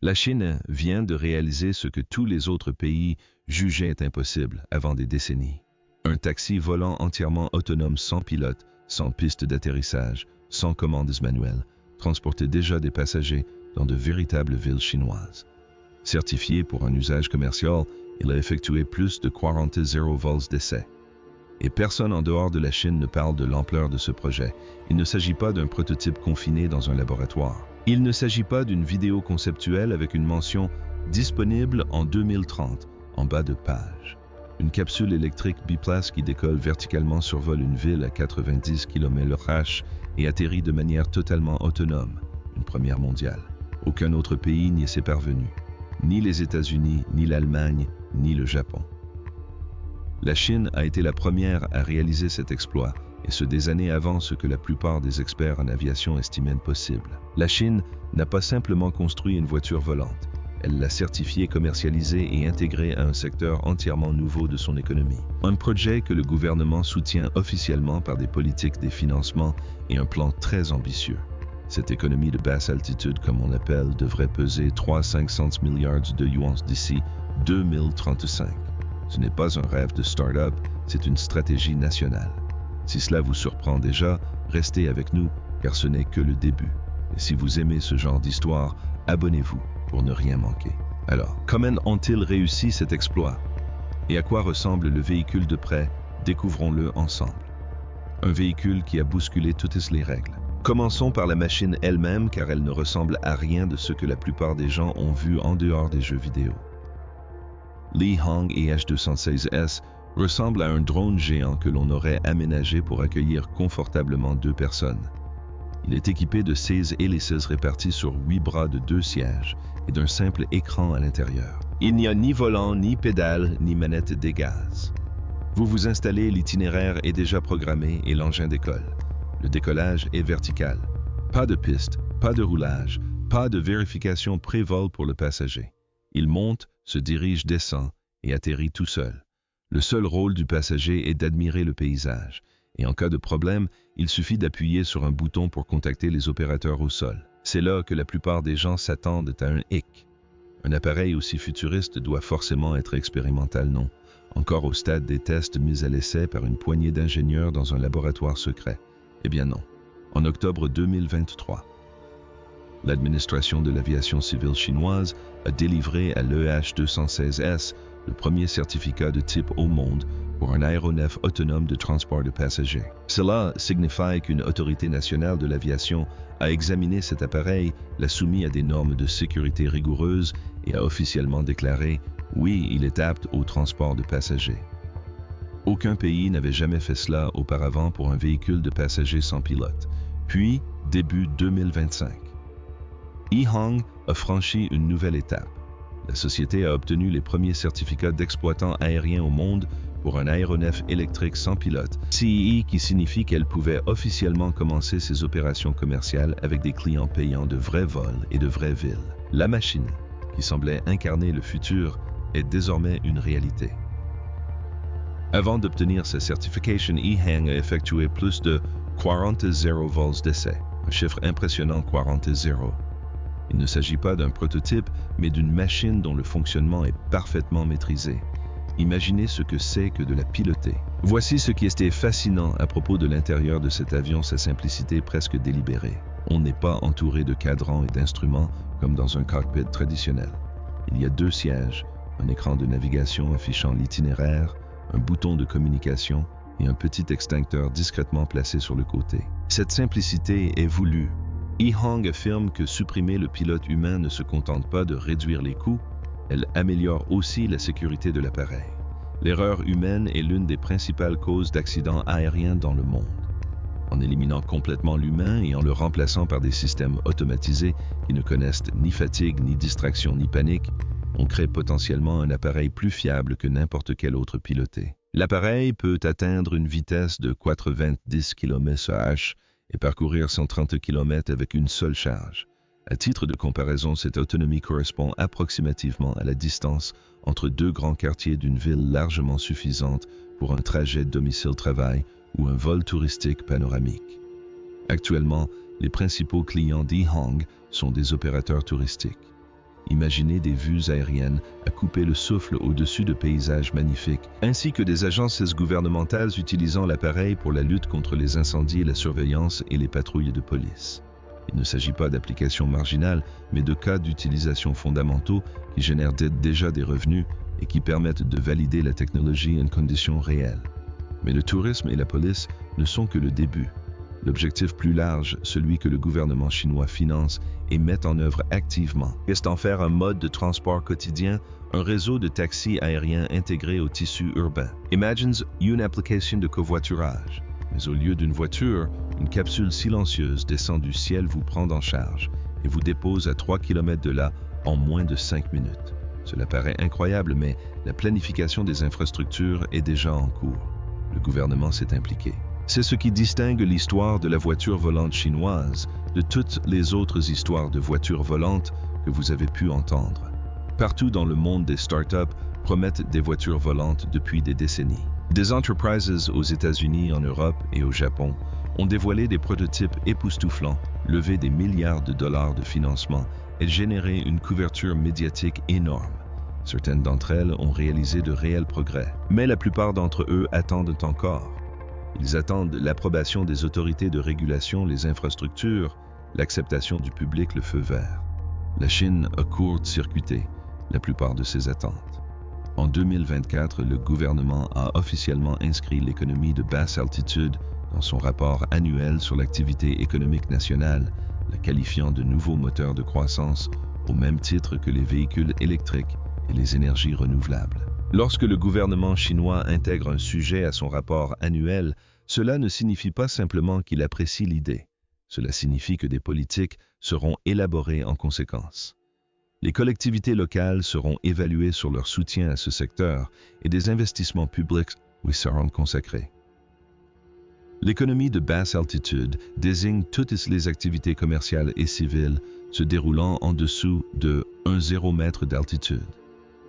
La Chine vient de réaliser ce que tous les autres pays jugeaient impossible avant des décennies. Un taxi volant entièrement autonome sans pilote, sans piste d'atterrissage, sans commandes manuelles, transportait déjà des passagers dans de véritables villes chinoises. Certifié pour un usage commercial, il a effectué plus de 40 vols d'essai. Et personne en dehors de la Chine ne parle de l'ampleur de ce projet. Il ne s'agit pas d'un prototype confiné dans un laboratoire. Il ne s'agit pas d'une vidéo conceptuelle avec une mention « disponible en 2030 » en bas de page. Une capsule électrique biplace qui décolle verticalement survole une ville à 90 km/h et atterrit de manière totalement autonome, une première mondiale. Aucun autre pays n'y s'est parvenu, ni les États-Unis, ni l'Allemagne, ni le Japon. La Chine a été la première à réaliser cet exploit, et ce des années avant ce que la plupart des experts en aviation estimaient possible. La Chine n'a pas simplement construit une voiture volante, elle l'a certifiée, commercialisée et intégrée à un secteur entièrement nouveau de son économie. Un projet que le gouvernement soutient officiellement par des politiques des financements et un plan très ambitieux. Cette économie de basse altitude, comme on l'appelle, devrait peser 300-500 milliards de yuans d'ici 2035. Ce n'est pas un rêve de start-up, c'est une stratégie nationale. Si cela vous surprend déjà, restez avec nous, car ce n'est que le début. Et si vous aimez ce genre d'histoire, abonnez-vous pour ne rien manquer. Alors, comment ont-ils réussi cet exploit? Et à quoi ressemble le véhicule de près? Découvrons-le ensemble. Un véhicule qui a bousculé toutes les règles. Commençons par la machine elle-même, car elle ne ressemble à rien de ce que la plupart des gens ont vu en dehors des jeux vidéo. Li Hong EH216S ressemble à un drone géant que l'on aurait aménagé pour accueillir confortablement 2 personnes. Il est équipé de 16 hélices réparties sur 8 bras de 2 sièges et d'un simple écran à l'intérieur. Il n'y a ni volant, ni pédale, ni manette des gaz. Vous vous installez, l'itinéraire est déjà programmé et l'engin décolle. Le décollage est vertical. Pas de piste, pas de roulage, pas de vérification pré-vol pour le passager. Il monte, se dirige, descend et atterrit tout seul. Le seul rôle du passager est d'admirer le paysage. Et en cas de problème, il suffit d'appuyer sur un bouton pour contacter les opérateurs au sol. C'est là que la plupart des gens s'attendent à un hic. Un appareil aussi futuriste doit forcément être expérimental, non? Encore au stade des tests mis à l'essai par une poignée d'ingénieurs dans un laboratoire secret. Eh bien non. En octobre 2023, l'administration de l'aviation civile chinoise a délivré à l'EH216S le premier certificat de type au monde pour un aéronef autonome de transport de passagers. Cela signifie qu'une autorité nationale de l'aviation a examiné cet appareil, l'a soumis à des normes de sécurité rigoureuses et a officiellement déclaré « oui, il est apte au transport de passagers ». Aucun pays n'avait jamais fait cela auparavant pour un véhicule de passagers sans pilote. Puis, début 2025, Li Hong a franchi une nouvelle étape. La société a obtenu les premiers certificats d'exploitant aérien au monde pour un aéronef électrique sans pilote, CEE, qui signifie qu'elle pouvait officiellement commencer ses opérations commerciales avec des clients payants de vrais vols et de vraies villes. La machine, qui semblait incarner le futur, est désormais une réalité. Avant d'obtenir sa certification, Li Hong a effectué plus de 40 vols d'essai, un chiffre impressionnant, 40. Il ne s'agit pas d'un prototype, mais d'une machine dont le fonctionnement est parfaitement maîtrisé. Imaginez ce que c'est que de la piloter. Voici ce qui était fascinant à propos de l'intérieur de cet avion, sa simplicité presque délibérée. On n'est pas entouré de cadrans et d'instruments comme dans un cockpit traditionnel. Il y a 2 sièges, un écran de navigation affichant l'itinéraire, un bouton de communication et un petit extincteur discrètement placé sur le côté. Cette simplicité est voulue. Li Hong affirme que supprimer le pilote humain ne se contente pas de réduire les coûts, elle améliore aussi la sécurité de l'appareil. L'erreur humaine est l'une des principales causes d'accidents aériens dans le monde. En éliminant complètement l'humain et en le remplaçant par des systèmes automatisés qui ne connaissent ni fatigue, ni distraction, ni panique, on crée potentiellement un appareil plus fiable que n'importe quel autre piloté. L'appareil peut atteindre une vitesse de 90 km/h et parcourir 130 km avec une seule charge. À titre de comparaison, cette autonomie correspond approximativement à la distance entre 2 grands quartiers d'une ville largement suffisante pour un trajet domicile-travail ou un vol touristique panoramique. Actuellement, les principaux clients d'Li Hong sont des opérateurs touristiques. Imaginez des vues aériennes à couper le souffle au-dessus de paysages magnifiques, ainsi que des agences gouvernementales utilisant l'appareil pour la lutte contre les incendies, la surveillance et les patrouilles de police. Il ne s'agit pas d'applications marginales, mais de cas d'utilisation fondamentaux qui génèrent déjà des revenus et qui permettent de valider la technologie en conditions réelles. Mais le tourisme et la police ne sont que le début. L'objectif plus large, celui que le gouvernement chinois finance et met en œuvre activement, est d'en faire un mode de transport quotidien, un réseau de taxis aériens intégré au tissu urbain. Imagine une application de covoiturage, mais au lieu d'une voiture, une capsule silencieuse descend du ciel, vous prend en charge et vous dépose à 3 km de là en moins de 5 minutes. Cela paraît incroyable, mais la planification des infrastructures est déjà en cours. Le gouvernement s'est impliqué. C'est ce qui distingue l'histoire de la voiture volante chinoise de toutes les autres histoires de voitures volantes que vous avez pu entendre. Partout dans le monde, des startups promettent des voitures volantes depuis des décennies. Des entreprises aux États-Unis, en Europe et au Japon ont dévoilé des prototypes époustouflants, levé des milliards de dollars de financement et généré une couverture médiatique énorme. Certaines d'entre elles ont réalisé de réels progrès, mais la plupart d'entre eux attendent encore. Ils attendent l'approbation des autorités de régulation, les infrastructures, l'acceptation du public, le feu vert. La Chine a court-circuité la plupart de ces attentes. En 2024, le gouvernement a officiellement inscrit l'économie de basse altitude dans son rapport annuel sur l'activité économique nationale, la qualifiant de nouveau moteur de croissance au même titre que les véhicules électriques et les énergies renouvelables. Lorsque le gouvernement chinois intègre un sujet à son rapport annuel, cela ne signifie pas simplement qu'il apprécie l'idée. Cela signifie que des politiques seront élaborées en conséquence. Les collectivités locales seront évaluées sur leur soutien à ce secteur et des investissements publics lui seront consacrés. L'économie de basse altitude désigne toutes les activités commerciales et civiles se déroulant en dessous de 1,0 m d'altitude.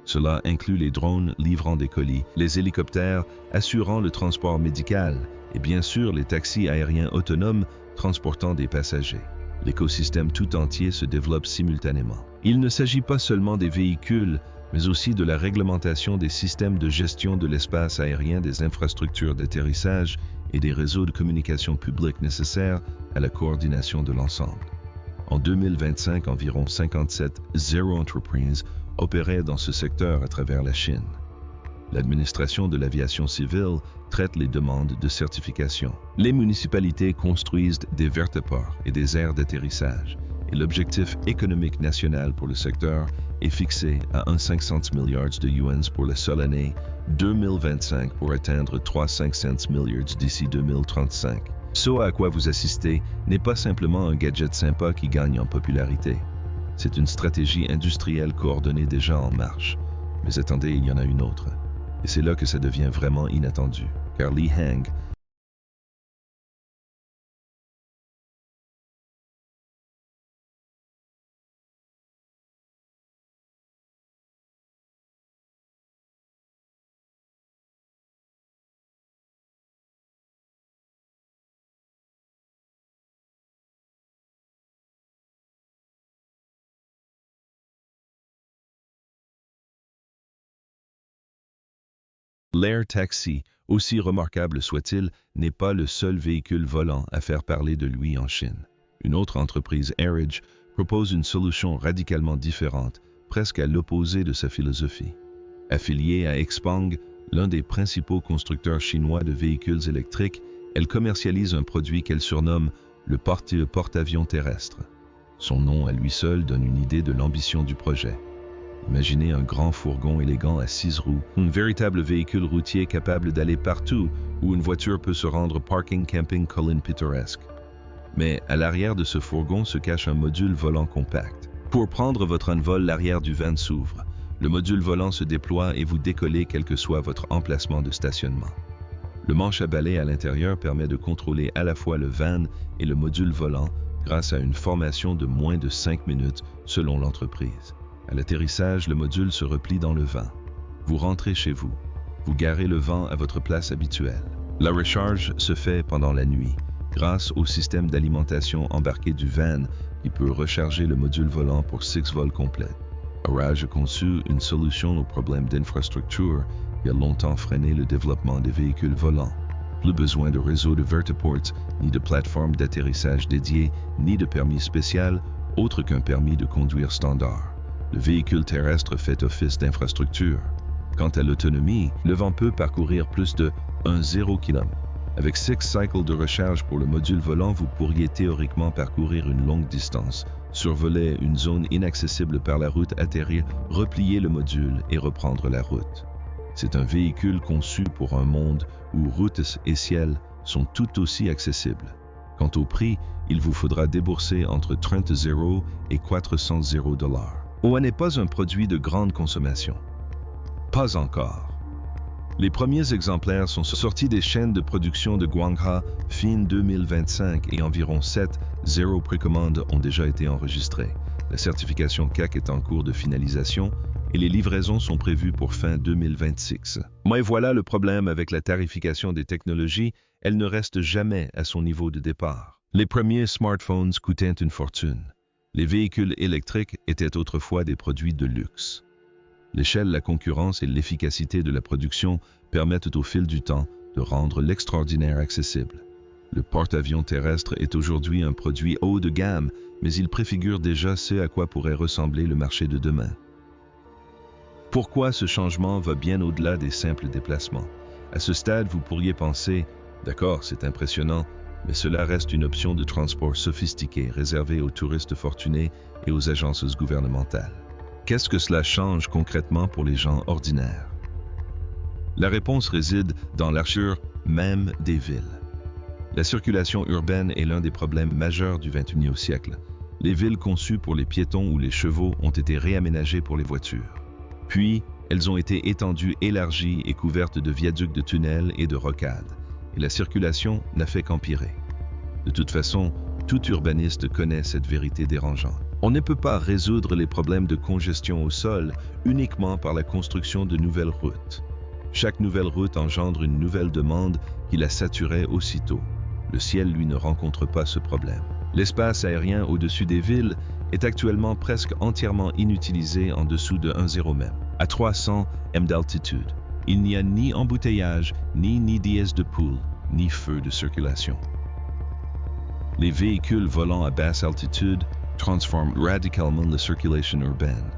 Cela inclut les drones livrant des colis, les hélicoptères assurant le transport médical et bien sûr les taxis aériens autonomes transportant des passagers. L'écosystème tout entier se développe simultanément. Il ne s'agit pas seulement des véhicules, mais aussi de la réglementation des systèmes de gestion de l'espace aérien, des infrastructures d'atterrissage et des réseaux de communication publique nécessaires à la coordination de l'ensemble. En 2025, environ 57 Zero Entreprises opéraient dans ce secteur à travers la Chine. L'administration de l'aviation civile traite les demandes de certification. Les municipalités construisent des vertiports et des aires d'atterrissage, et l'objectif économique national pour le secteur est fixé à 1,5 milliard de yuans pour la seule année 2025 pour atteindre 3,5 milliards d'ici 2035. Ce à quoi vous assistez n'est pas simplement un gadget sympa qui gagne en popularité. C'est une stratégie industrielle coordonnée déjà en marche. Mais attendez, il y en a une autre. Et c'est là que ça devient vraiment inattendu, car Li Heng, l'Air Taxi, aussi remarquable soit-il, n'est pas le seul véhicule volant à faire parler de lui en Chine. Une autre entreprise, Airage, propose une solution radicalement différente, presque à l'opposé de sa philosophie. Affiliée à Xpeng, l'un des principaux constructeurs chinois de véhicules électriques, elle commercialise un produit qu'elle surnomme le porte-avions terrestre. Son nom à lui seul donne une idée de l'ambition du projet. Imaginez un grand fourgon élégant à 6 roues, un véritable véhicule routier capable d'aller partout où une voiture peut se rendre, parking, camping, colline pittoresque. Mais à l'arrière de ce fourgon se cache un module volant compact. Pour prendre votre envol, l'arrière du van s'ouvre. Le module volant se déploie et vous décollez quel que soit votre emplacement de stationnement. Le manche à balai à l'intérieur permet de contrôler à la fois le van et le module volant grâce à une formation de moins de 5 minutes selon l'entreprise. À l'atterrissage, le module se replie dans le vent. Vous rentrez chez vous. Vous garez le vent à votre place habituelle. La recharge se fait pendant la nuit, grâce au système d'alimentation embarqué du van qui peut recharger le module volant pour 6 vols complets. Orage a conçu une solution au problème d'infrastructure qui a longtemps freiné le développement des véhicules volants. Plus besoin de réseau de vertiports, ni de plateforme d'atterrissage dédiée, ni de permis spécial, autre qu'un permis de conduire standard. Le véhicule terrestre fait office d'infrastructure. Quant à l'autonomie, le vent peut parcourir plus de 0 km. Avec 6 cycles de recharge pour le module volant, vous pourriez théoriquement parcourir une longue distance, survoler une zone inaccessible par la route, atterrir, replier le module et reprendre la route. C'est un véhicule conçu pour un monde où routes et ciel sont tout aussi accessibles. Quant au prix, il vous faudra débourser entre 30 € et 400 $. OA n'est pas un produit de grande consommation. Pas encore. Les premiers exemplaires sont sortis des chaînes de production de Guangha fin 2025 et environ 7 précommandes ont déjà été enregistrées. La certification CAC est en cours de finalisation et les livraisons sont prévues pour fin 2026. Mais voilà le problème avec la tarification des technologies, elle ne reste jamais à son niveau de départ. Les premiers smartphones coûtaient une fortune. Les véhicules électriques étaient autrefois des produits de luxe. L'échelle, la concurrence et l'efficacité de la production permettent au fil du temps de rendre l'extraordinaire accessible. Le porte-avions terrestre est aujourd'hui un produit haut de gamme, mais il préfigure déjà ce à quoi pourrait ressembler le marché de demain. Pourquoi ce changement va bien au-delà des simples déplacements? À ce stade, vous pourriez penser, d'accord, c'est impressionnant, mais cela reste une option de transport sophistiquée réservée aux touristes fortunés et aux agences gouvernementales. Qu'est-ce que cela change concrètement pour les gens ordinaires? La réponse réside dans l'architecture même des villes. La circulation urbaine est l'un des problèmes majeurs du XXIe siècle. Les villes conçues pour les piétons ou les chevaux ont été réaménagées pour les voitures. Puis, elles ont été étendues, élargies et couvertes de viaducs, de tunnels et de rocades. Et la circulation n'a fait qu'empirer. De toute façon, tout urbaniste connaît cette vérité dérangeante. On ne peut pas résoudre les problèmes de congestion au sol uniquement par la construction de nouvelles routes. Chaque nouvelle route engendre une nouvelle demande qui la saturait aussitôt. Le ciel, lui, ne rencontre pas ce problème. L'espace aérien au-dessus des villes est actuellement presque entièrement inutilisé en dessous de 1,0 m, à 300 m d'altitude. Il n'y a ni embouteillage, ni nidiès de poules, ni feu de circulation. Les véhicules volant à basse altitude transforment radicalement la circulation urbaine.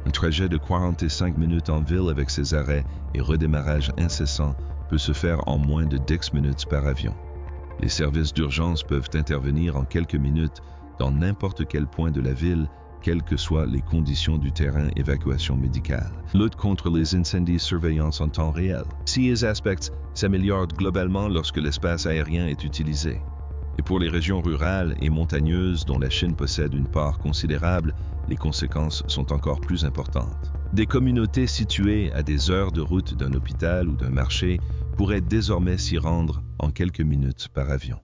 Un trajet de 45 minutes en ville avec ses arrêts et redémarrages incessants peut se faire en moins de 10 minutes par avion. Les services d'urgence peuvent intervenir en quelques minutes dans n'importe quel point de la ville, quelles que soient les conditions du terrain, évacuation médicale. Lutte contre les incendies, surveillance en temps réel. Ces aspects s'améliorent globalement lorsque l'espace aérien est utilisé. Et pour les régions rurales et montagneuses dont la Chine possède une part considérable, les conséquences sont encore plus importantes. Des communautés situées à des heures de route d'un hôpital ou d'un marché pourraient désormais s'y rendre en quelques minutes par avion.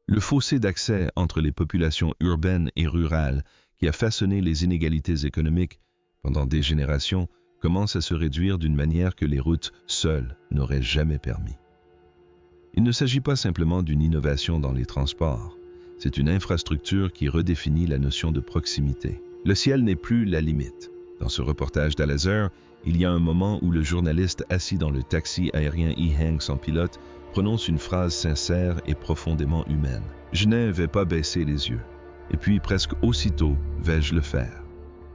Le fossé d'accès entre les populations urbaines et rurales qui a façonné les inégalités économiques pendant des générations commence à se réduire d'une manière que les routes seules n'auraient jamais permis. Il ne s'agit pas simplement d'une innovation dans les transports, c'est une infrastructure qui redéfinit la notion de proximité. Le ciel n'est plus la limite. Dans ce reportage d'Al-Azhar, il y a un moment où le journaliste assis dans le taxi aérien E-Hang sans pilote prononce une phrase sincère et profondément humaine. « Je ne vais pas baisser les yeux. Et puis presque aussitôt vais-je le faire. »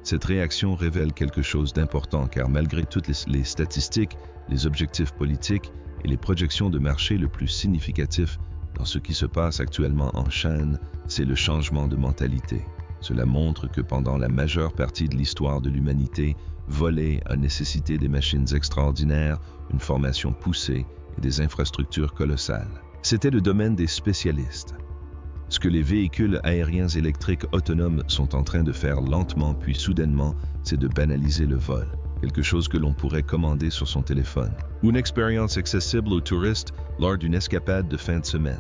Cette réaction révèle quelque chose d'important car malgré toutes les statistiques, les objectifs politiques et les projections de marché, le plus significatif dans ce qui se passe actuellement en Chine, c'est le changement de mentalité. Cela montre que pendant la majeure partie de l'histoire de l'humanité, voler a nécessité des machines extraordinaires, une formation poussée et des infrastructures colossales. C'était le domaine des spécialistes. Ce que les véhicules aériens électriques autonomes sont en train de faire lentement puis soudainement, c'est de banaliser le vol. Quelque chose que l'on pourrait commander sur son téléphone. Une expérience accessible aux touristes lors d'une escapade de fin de semaine.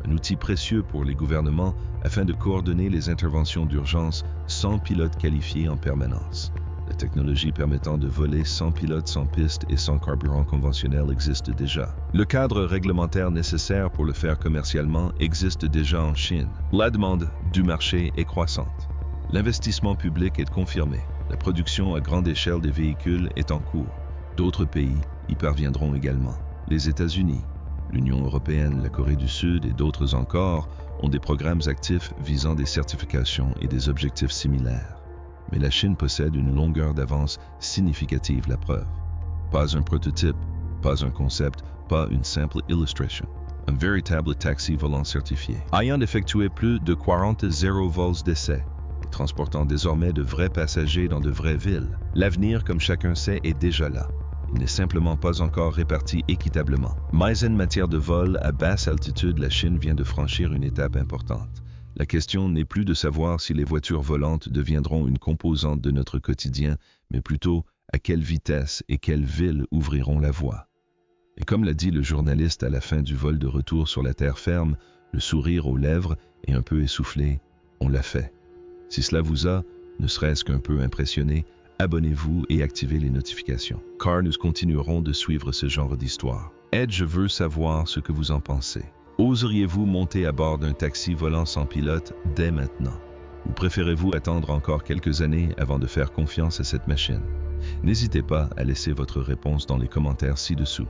Un outil précieux pour les gouvernements afin de coordonner les interventions d'urgence sans pilote qualifié en permanence. La technologie permettant de voler sans pilote, sans piste et sans carburant conventionnel existe déjà. Le cadre réglementaire nécessaire pour le faire commercialement existe déjà en Chine. La demande du marché est croissante. L'investissement public est confirmé. La production à grande échelle des véhicules est en cours. D'autres pays y parviendront également. Les États-Unis, l'Union européenne, la Corée du Sud et d'autres encore ont des programmes actifs visant des certifications et des objectifs similaires. Mais la Chine possède une longueur d'avance significative, la preuve. Pas un prototype, pas un concept, pas une simple illustration. Un véritable taxi volant certifié, ayant effectué plus de 40 zéro vols d'essai, et transportant désormais de vrais passagers dans de vraies villes. L'avenir, comme chacun sait, est déjà là. Il n'est simplement pas encore réparti équitablement. Mais en matière de vol à basse altitude, la Chine vient de franchir une étape importante. La question n'est plus de savoir si les voitures volantes deviendront une composante de notre quotidien, mais plutôt à quelle vitesse et quelles villes ouvriront la voie. Et comme l'a dit le journaliste à la fin du vol de retour sur la terre ferme, le sourire aux lèvres et un peu essoufflé, on l'a fait. Si cela vous a, ne serait-ce qu'un peu impressionné, abonnez-vous et activez les notifications, car nous continuerons de suivre ce genre d'histoire. Je veux savoir ce que vous en pensez. Oseriez-vous monter à bord d'un taxi volant sans pilote dès maintenant? Ou préférez-vous attendre encore quelques années avant de faire confiance à cette machine? N'hésitez pas à laisser votre réponse dans les commentaires ci-dessous.